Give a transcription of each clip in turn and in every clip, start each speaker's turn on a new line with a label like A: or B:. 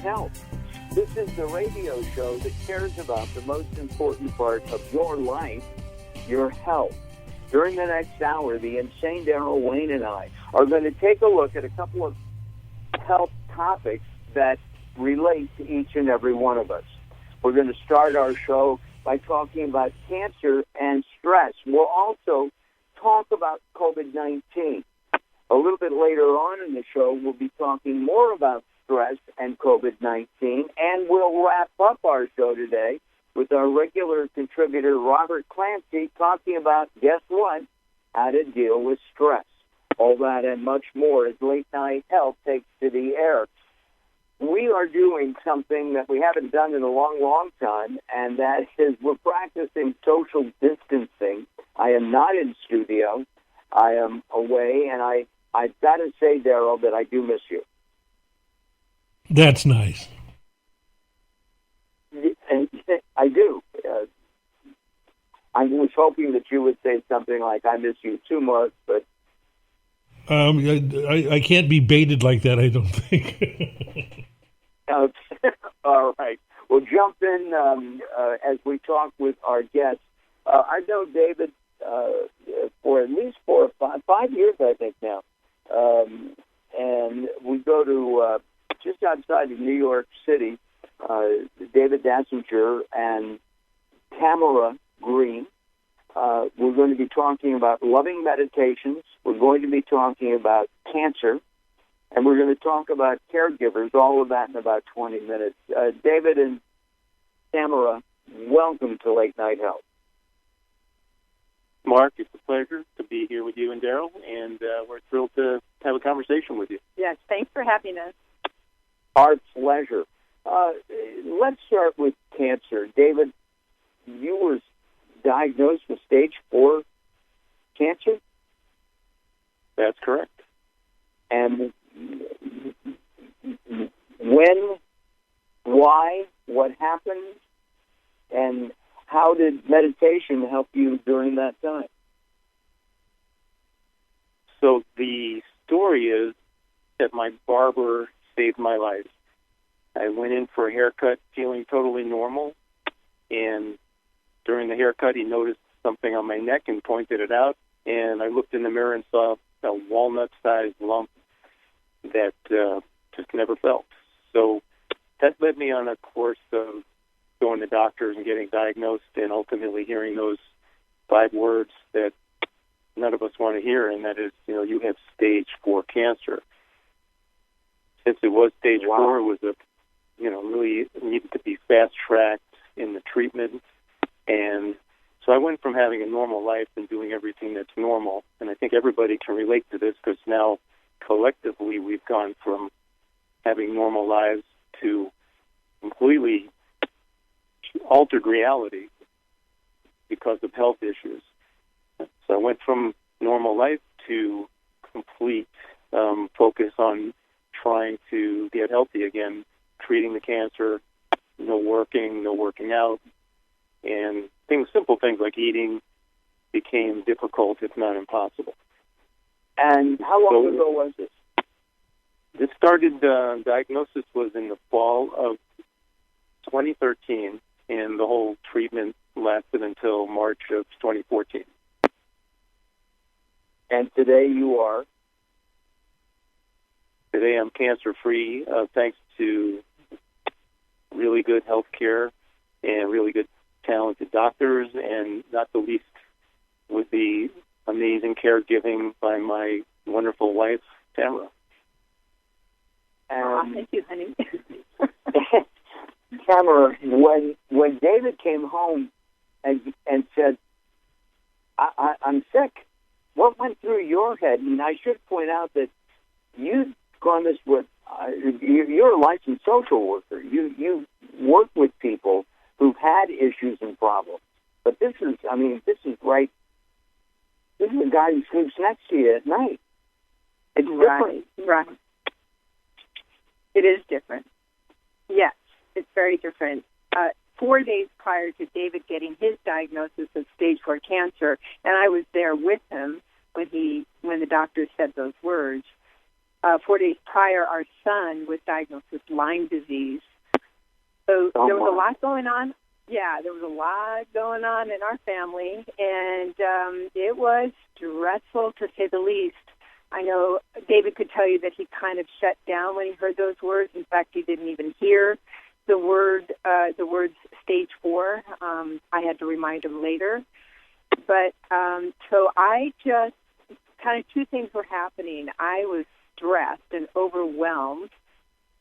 A: Health. This is the radio show that cares about the most important part of your life, your health. During the next hour, the insane Daryl Wayne and I are going to take a look at a couple of health topics that relate to each and every one of us. We're going to start our show by talking about cancer and stress. We'll also talk about COVID-19. A little bit later on in the show, we'll be talking more about stress and COVID-19, and we'll wrap up our show today with our regular contributor, Robert Clancy, talking about, guess what, how to deal with stress. All that and much more as Late Night Health takes to the air. We are doing something that we haven't done in a long, long time, and that is we're practicing social distancing. I am not in studio. I am away, and I've got to say, Daryl, that I do miss you.
B: That's nice.
A: And I do. I was hoping that you would say something like, I miss you too much, but...
B: I can't be baited like that, I don't think.
A: All right. We'll jump in as we talk with our guests. I've known David for at least 4 or 5 years, I think, now. And we go to just outside of New York City, David Dachinger and Tamara Green. We're going to be talking about loving meditations. We're going to be talking about cancer. And we're going to talk about caregivers, all of that in about 20 minutes. David and Tamara, welcome to Late Night Health.
C: Mark, it's a pleasure to be here with you and Daryl, and we're thrilled to have a conversation with you.
D: Yes, thanks for having us.
A: Our pleasure. Let's start with cancer. David, you were diagnosed with stage 4 cancer?
C: That's correct.
A: And when, why, what happened, and how did meditation help you during that time?
C: So the story is that my barber saved my life. I went in for a haircut feeling totally normal, and during the haircut he noticed something on my neck and pointed it out, and I looked in the mirror and saw a walnut-sized lump that just never felt. So that led me on a course of going to doctors and getting diagnosed and ultimately hearing those 5 words that none of us want to hear, and that is, you have stage 4 cancer. Since it was stage 4, it was really needed to be fast-tracked in the treatment. And so I went from having a normal life and doing everything that's normal, and I think everybody can relate to this because now collectively we've gone from having normal lives to completely altered reality because of health issues. So I went from normal life to complete focus on trying to get healthy again, treating the cancer, no working out, and simple things like eating became difficult, if not impossible.
A: And how long ago was this?
C: This started, diagnosis was in the fall of 2013, and the whole treatment lasted until March of 2014.
A: And today you are?
C: Today I'm cancer-free, thanks to really good health care and really good talented doctors, and not the least with the amazing caregiving by my wonderful wife, Tamara.
D: Thank you, honey.
A: Tamara, when David came home and said, I'm sick, what went through your head? And I should point out that you've gone this with, you're a licensed social worker. You work with people who've had issues and problems. But this is a guy who sleeps next to you at night. It's different.
D: Right. It is different. Yes, it's very different. 4 days prior to David getting his diagnosis of stage 4 cancer, and I was there with him when the doctor said those words, 4 days prior, our son was diagnosed with Lyme disease. So there was a lot going on. Yeah, there was a lot going on in our family, and it was stressful to say the least. I know David could tell you that he kind of shut down when he heard those words. In fact, he didn't even hear the words stage 4. I had to remind him later. But so I just kind of two things were happening. I was stressed and overwhelmed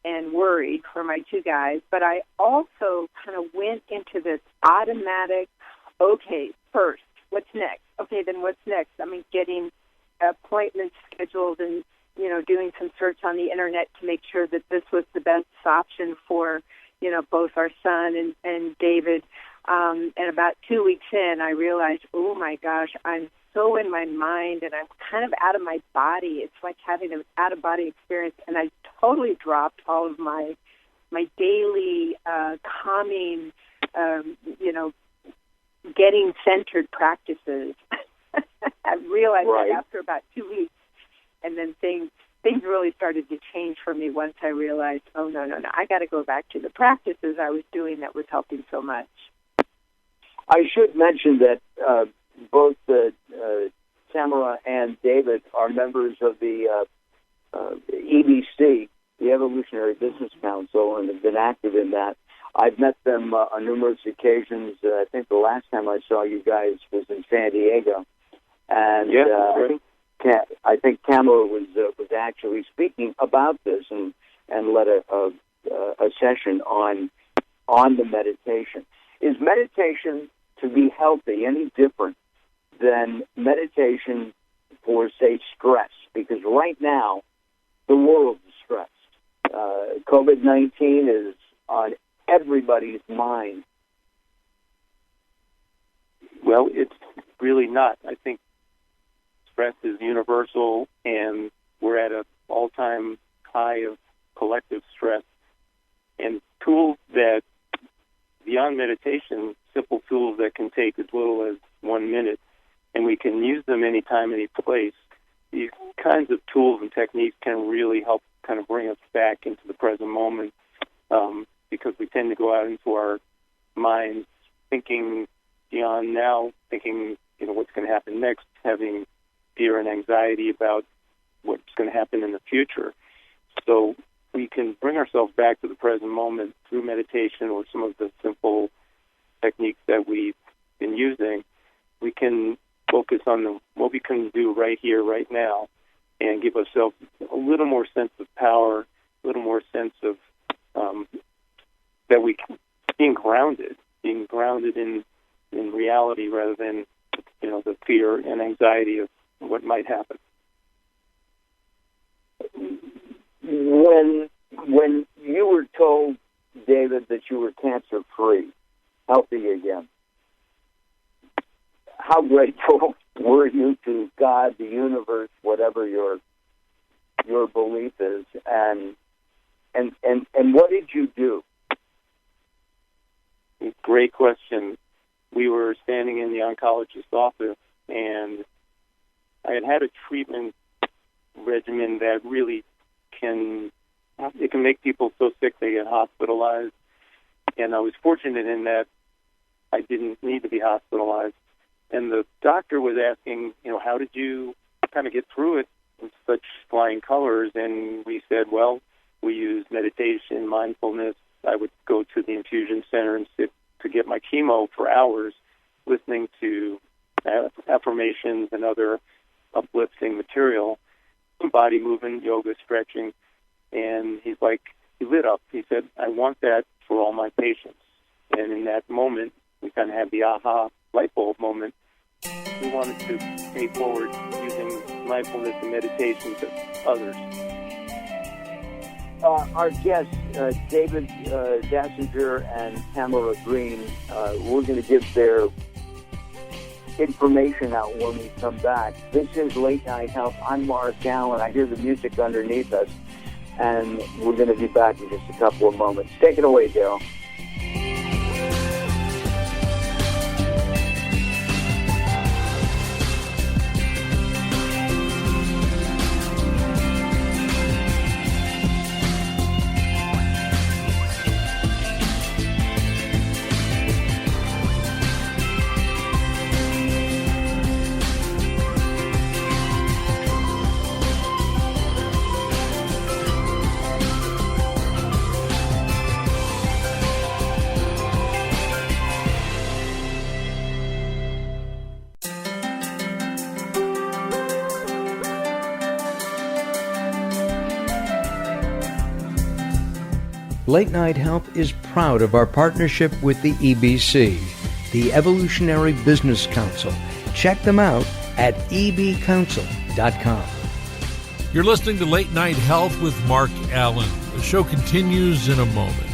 D: and worried for my 2 guys, but I also kind of went into this automatic, okay, first, what's next? Okay, then what's next? I mean, getting appointments scheduled and, doing some search on the internet to make sure that this was the best option for, both our son and David. And about 2 weeks in, I realized, oh my gosh, I'm so in my mind and I'm kind of out of my body. It's like having an out-of-body experience, and I totally dropped all of my daily calming, getting centered practices. I realized that after about 2 weeks, and then things really started to change for me once I realized, oh, no, I got to go back to the practices I was doing that was helping so much.
A: I should mention that both Tamara and David are members of the EBC, the Evolutionary Business Council, and have been active in that. I've met them on numerous occasions. I think the last time I saw you guys was in San Diego, and I think Tamara was actually speaking about this and led a session on the meditation. Is meditation to be healthy any different than meditation for, say, stress? Because right now, the world is stressed. COVID-19 is on everybody's mind.
C: Well, it's really not. I think stress is universal, and we're at an all-time high of collective stress. And tools that, beyond meditation, simple tools that can take as little as 1 minute, and we can use them anytime, any place. These kinds of tools and techniques can really help kind of bring us back into the present moment, because we tend to go out into our minds thinking beyond now, thinking, what's going to happen next, having fear and anxiety about what's going to happen in the future. So we can bring ourselves back to the present moment through meditation or some of the simple techniques that we've been using. We can focus on what we can do right here, right now, and give ourselves a little more sense of power, a little more sense of that we can being grounded in reality rather than the fear and anxiety of what might happen.
A: When you were told, David, that you were cancer-free, healthy again, how grateful were you to God, the universe, whatever your belief is, and what did you do?
C: Great question. We were standing in the oncologist's office, and I had a treatment regimen that really can make people so sick they get hospitalized. And I was fortunate in that I didn't need to be hospitalized. And the doctor was asking, how did you kind of get through it in such flying colors? And we said, well, we use meditation, mindfulness. I would go to the infusion center and sit to get my chemo for hours, listening to affirmations and other uplifting material, body movement, yoga, stretching. And he lit up. He said, I want that for all my patients. And in that moment, we kind of had the aha light bulb moment. We wanted to pay forward using mindfulness and meditation to others.
A: Our guests, David Dachinger and Tamara Green, we're going to give their information out when we come back. This is Late Night Health. I'm Mark Alyn. I hear the music underneath us, and we're going to be back in just a couple of moments. Take it away, Daryl.
E: Late Night Health is proud of our partnership with the EBC, the Evolutionary Business Council. Check them out at ebcouncil.com.
F: You're listening to Late Night Health with Mark Alyn. The show continues in a moment.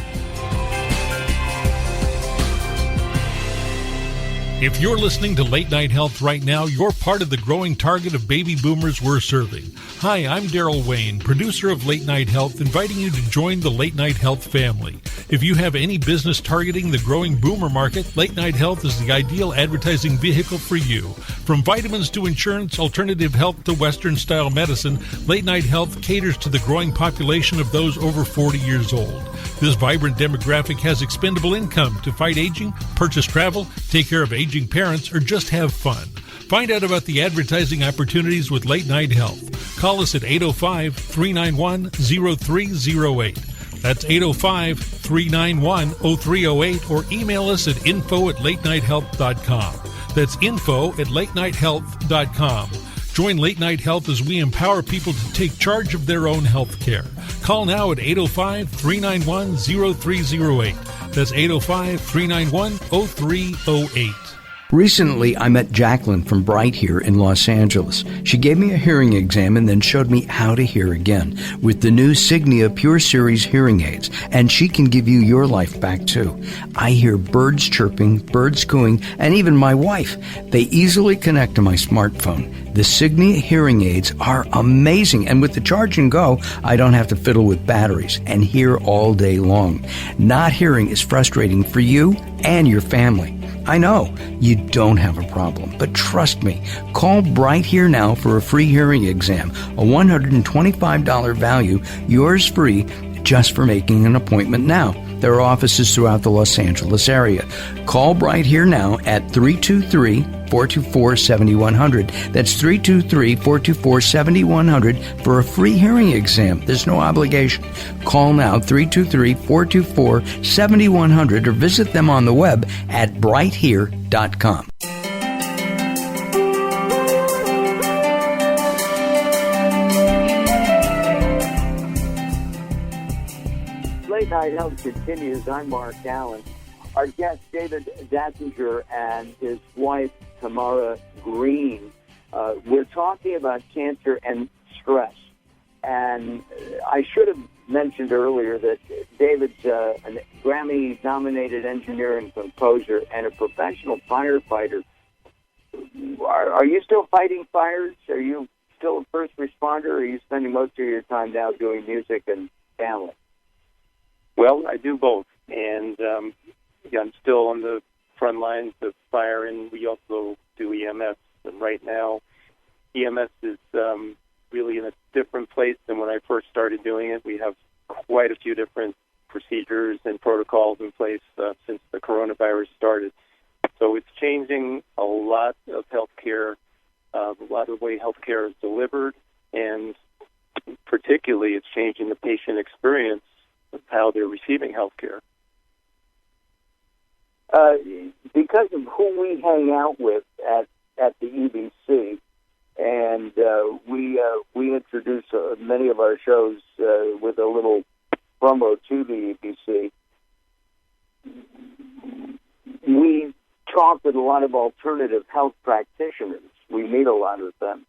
F: If you're listening to Late Night Health right now, you're part of the growing target of baby boomers we're serving. Hi, I'm Daryl Wayne, producer of Late Night Health, inviting you to join the Late Night Health family. If you have any business targeting the growing boomer market, Late Night Health is the ideal advertising vehicle for you. From vitamins to insurance, alternative health to Western-style medicine, Late Night Health caters to the growing population of those over 40 years old. This vibrant demographic has expendable income to fight aging, purchase travel, take care of aging parents, or just have fun. Find out about the advertising opportunities with Late Night Health. Call us at 805-391-0308. That's 805-391-0308, or email us at info@latenighthealth.com. That's info@latenighthealth.com. Join Late Night Health as we empower people to take charge of their own health care. Call now at 805-391-0308. That's 805-391-0308.
E: Recently, I met Jacqueline from Bright here in Los Angeles. She gave me a hearing exam and then showed me how to hear again with the new Signia Pure Series hearing aids, and she can give you your life back too. I hear birds chirping, birds cooing, and even my wife. They easily connect to my smartphone. The Signia hearing aids are amazing, and with the charge and go, I don't have to fiddle with batteries and hear all day long. Not hearing is frustrating for you and your family. I know you don't have a problem, but trust me, call Bright Here now for a free hearing exam, a $125 value, yours free, just for making an appointment now. There are offices throughout the Los Angeles area. Call Bright Here now at 323-424-7100. That's 323-424-7100 for a free hearing exam. There's no obligation. Call now, 323-424-7100, or visit them on the web at brighthere.com.
A: Late Night Health continues. I'm Mark Alyn. Our guest, David Dachinger, and his wife, Tamara Green. We're talking about cancer and stress. And I should have mentioned earlier that David's a Grammy-nominated engineer and composer and a professional firefighter. Are you still fighting fires? Are you still a first responder, or are you spending most of your time now doing music and family?
C: Well, I do both, and I'm still on the front lines of fire, and we also do EMS. And right now, EMS is really in a different place than when I first started doing it. We have quite a few different procedures and protocols in place since the coronavirus started. So it's changing a lot of healthcare, a lot of the way healthcare is delivered, and particularly it's changing the patient experience of how they're receiving health care.
A: Because of who we hang out with at the EBC, and we introduce many of our shows with a little promo to the EBC, we talk with a lot of alternative health practitioners. We meet a lot of them.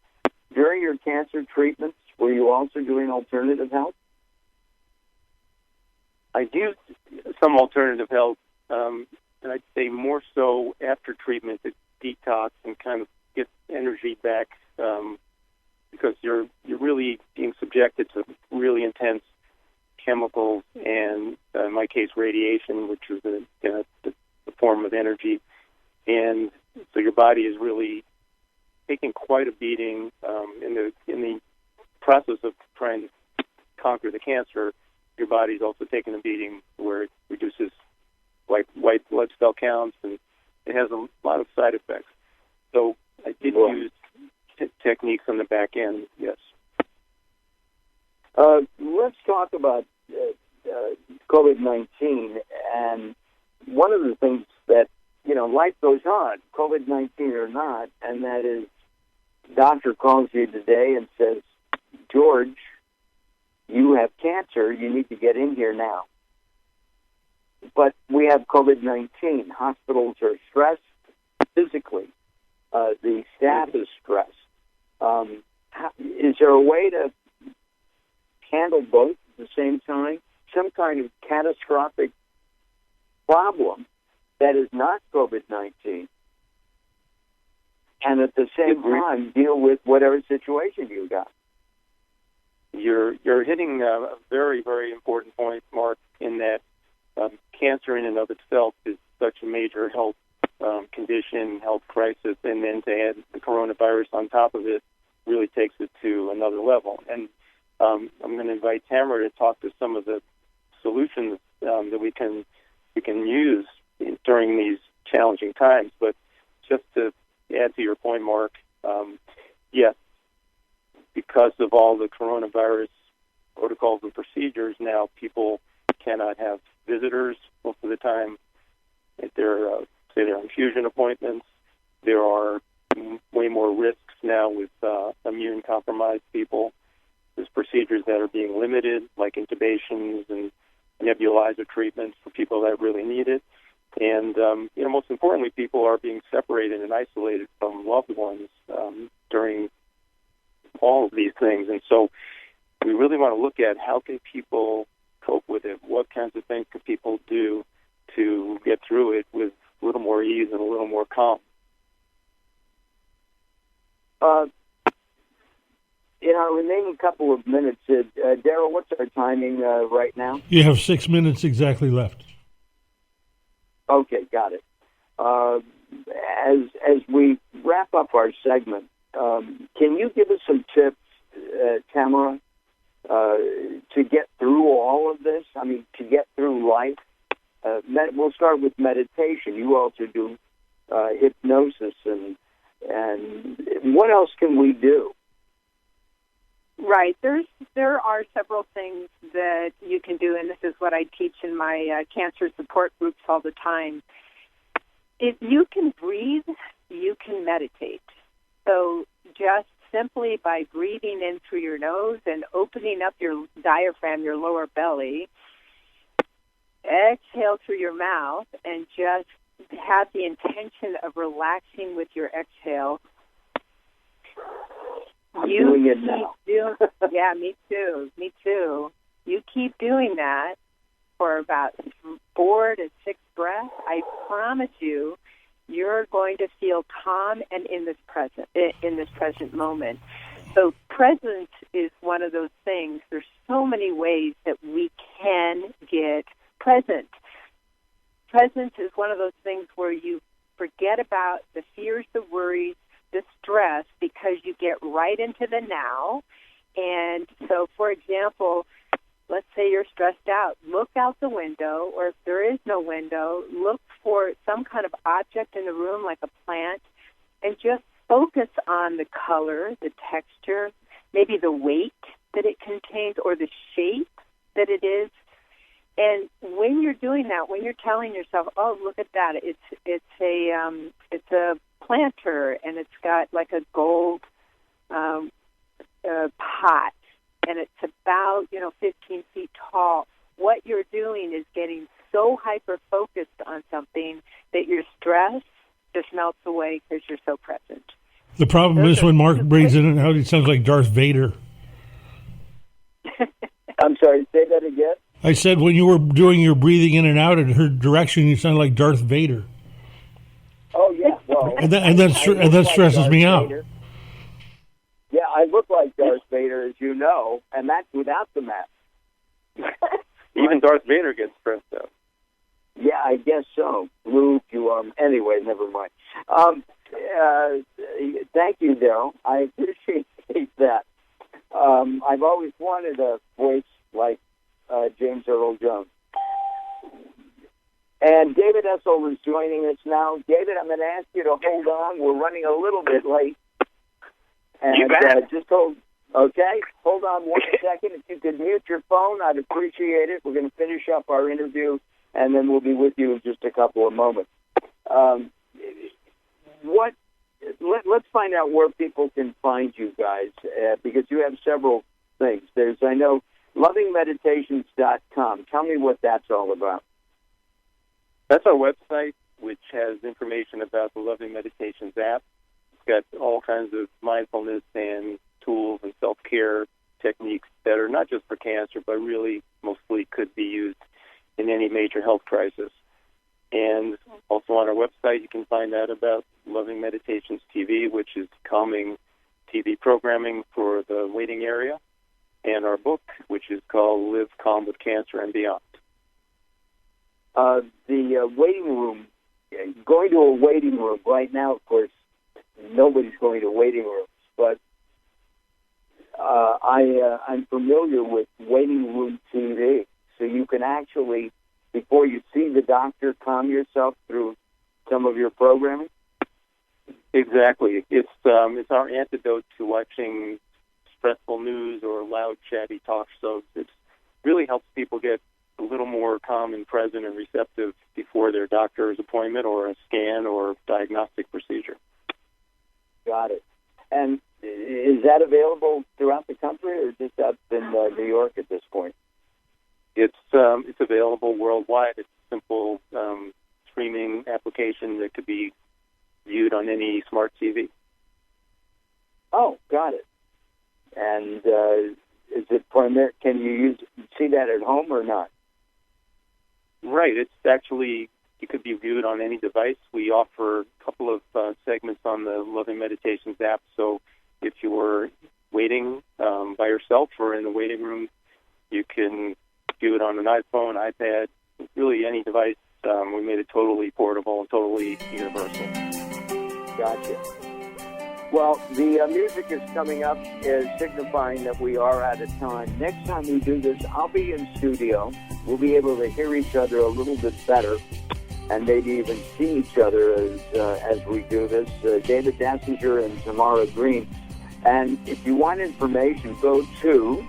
A: During your cancer treatments, were you also doing alternative health?
C: I do some alternative health, and I'd say more so after treatment to detox and kind of get energy back, because you're really being subjected to really intense chemicals and, in my case, radiation, which is the form of energy, and so your body is really taking quite a beating in the process of trying to conquer the cancer. Your body's also taking a beating where it reduces white blood cell counts, and it has a lot of side effects. So I did use techniques on the back end, yes.
A: Let's talk about COVID-19. And one of the things that, life goes on, COVID-19 or not, and that is doctor calls you today and says, George, you have cancer, you need to get in here now. but we have COVID-19. Hospitals are stressed physically. The staff is stressed. Is there a way to handle both at the same time? Some kind of catastrophic problem that is not COVID-19, and at the same time deal with whatever situation you got.
C: You're hitting a very, very important point, Mark, in that cancer in and of itself is such a major health condition, health crisis, and then to add the coronavirus on top of it really takes it to another level. And I'm going to invite Tamara to talk to some of the solutions that we can use during these challenging times. But just to add to your point, Mark, yes, because of all the coronavirus protocols and procedures now, people cannot have visitors most of the time at their infusion appointments. There are way more risks now with immune-compromised people. There's procedures that are being limited, like intubations and nebulizer treatments for people that really need it. And, most importantly, people are being separated and isolated from loved ones during all of these things. And so we really want to look at how can people cope with it? What kinds of things can people do to get through it with a little more ease and a little more calm?
A: In our remaining couple of minutes, Daryl, what's our timing right now?
B: You have 6 minutes exactly left.
A: Okay, got it. As we wrap up our segment, can you give us some tips, Tamara, to get through all of this? I mean, to get through life? We'll start with meditation. You also do hypnosis, and what else can we do?
D: Right. There are several things that you can do, and this is what I teach in my cancer support groups all the time. If you can breathe, you can meditate. So just simply by breathing in through your nose and opening up your diaphragm, your lower belly, exhale through your mouth, and just have the intention of relaxing with your exhale.
A: I'm doing it now.
D: Yeah, me too. Me too. You keep doing that for about 4 to 6 breaths. I promise you, you're going to feel calm and in this present moment. So presence is one of those things. There's so many ways that we can get present. Presence is one of those things where you forget about the fears, the worries, the stress, because you get right into the now. And so, for example, let's say you're stressed out. Look out the window, or if there is no window, look for some kind of object in the room, like a plant, and just focus on the color, the texture, maybe the weight that it contains, or the shape that it is. And when you're doing that, when you're telling yourself, "Oh, look at that! It's a planter, and it's got like a gold pot, and it's about 15 feet tall." What you're doing is getting so hyper focused on something that your stress just melts away because you're so present.
B: The problem is when Mark breathes in and out, he sounds like Darth Vader.
A: I'm sorry, say that again?
B: I said when you were doing your breathing in and out in her direction, you sound like Darth Vader.
A: Oh, yeah. Well,
B: and that stresses me out.
A: Yeah, I look like Darth Vader, as you know, and that's without the mask.
C: Even Darth Vader gets stressed out.
A: Yeah, I guess so. Luke, anyway, never mind. Thank you, Daryl. I appreciate that. I've always wanted a voice like James Earl Jones. And David Essel is joining us now. David, I'm going to ask you to hold on. We're running a little bit late. And just hold. Okay, hold on 1 second. If you could mute your phone, I'd appreciate it. We're going to finish up our interview, and then we'll be with you in just a couple of moments. Let's find out where people can find you guys, because you have several things. I know, lovingmeditations.com. Tell me what that's all about.
C: That's our website, which has information about the Loving Meditations app. It's got all kinds of mindfulness and tools and self-care techniques that are not just for cancer, but really mostly could be used in any major health crisis. And also on our website, you can find out about Loving Meditations TV, which is calming TV programming for the waiting area, and our book, which is called Live Calm with Cancer and Beyond.
A: The waiting room, going to a waiting room right now, of course, nobody's going to waiting rooms, but I'm familiar with waiting room TV, so you can actually, before you see the doctor, calm yourself through some of your programming?
C: Exactly. It's our antidote to watching stressful news or loud, chatty talk shows. It really helps people get a little more calm and present and receptive before their doctor's appointment or a scan or diagnostic procedure.
A: Got it. And is that available throughout the country or just up in New York at this point?
C: It's available worldwide. It's a simple streaming application that could be viewed on any smart TV.
A: Oh, got it. And is it primary? Can you see that at home or not?
C: Right. It's actually, it could be viewed on any device. We offer a couple of segments on the Loving Meditations app. So if you were waiting by yourself or in the waiting room, you can view it on an iPhone, iPad, really any device. We made it totally portable and totally universal.
A: Gotcha. Well, the music is coming up, is signifying that we are out of time. Next time we do this, I'll be in studio. We'll be able to hear each other a little bit better and maybe even see each other as we do this. David Dachinger and Tamara Green. And if you want information, go to,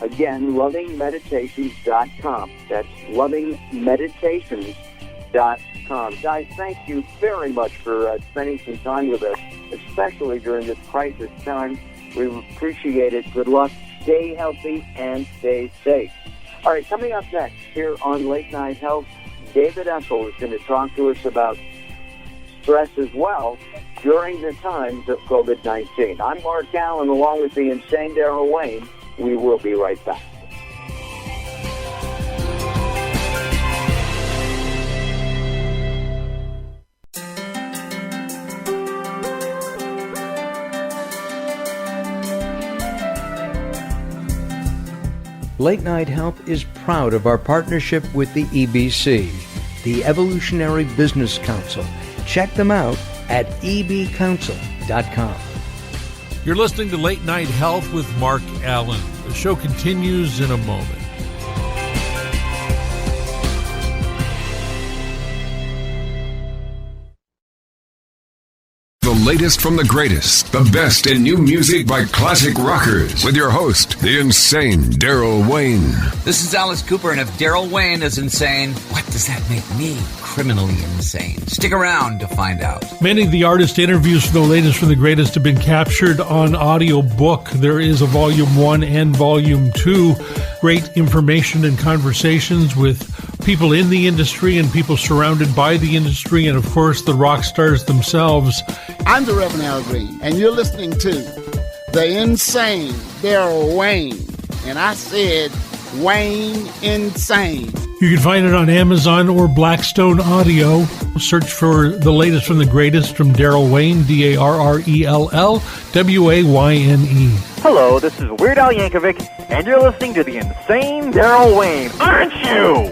A: again, lovingmeditations.com. That's lovingmeditations.com. Guys, thank you very much for spending some time with us, especially during this crisis time. We appreciate it. Good luck. Stay healthy and stay safe. All right, coming up next here on Late Night Health, David Essel is going to talk to us about stress as well during the times of COVID-19. I'm Mark Alyn, along with the insane Daryl Wayne. We will be right back.
E: Late Night Health is proud of our partnership with the EBC, the Evolutionary Business Council. Check them out at ebcouncil.com.
F: You're listening to Late Night Health with Mark Alyn. The show continues in a moment.
G: The latest from the greatest, the best in new music by classic rockers, with your host, the insane Daryl Wayne.
H: This is Alice Cooper, and if Daryl Wayne is insane, what does that make me? Criminally insane. Stick around to find out.
F: Many of the artist interviews for the latest from the greatest have been captured on audiobook. There is a Volume 1 and Volume 2. Great information and conversations with people in the industry and people surrounded by the industry, and of course the rock stars themselves.
I: I'm the Reverend Al Green, and you're listening to the insane Daryl Wayne. And I said Wayne Insane.
F: You can find it on Amazon or Blackstone Audio. Search for the latest from the greatest from Daryl Wayne, DARRELL WAYNE.
J: Hello, this is Weird Al Yankovic, and you're listening to the insane Daryl Wayne, aren't you?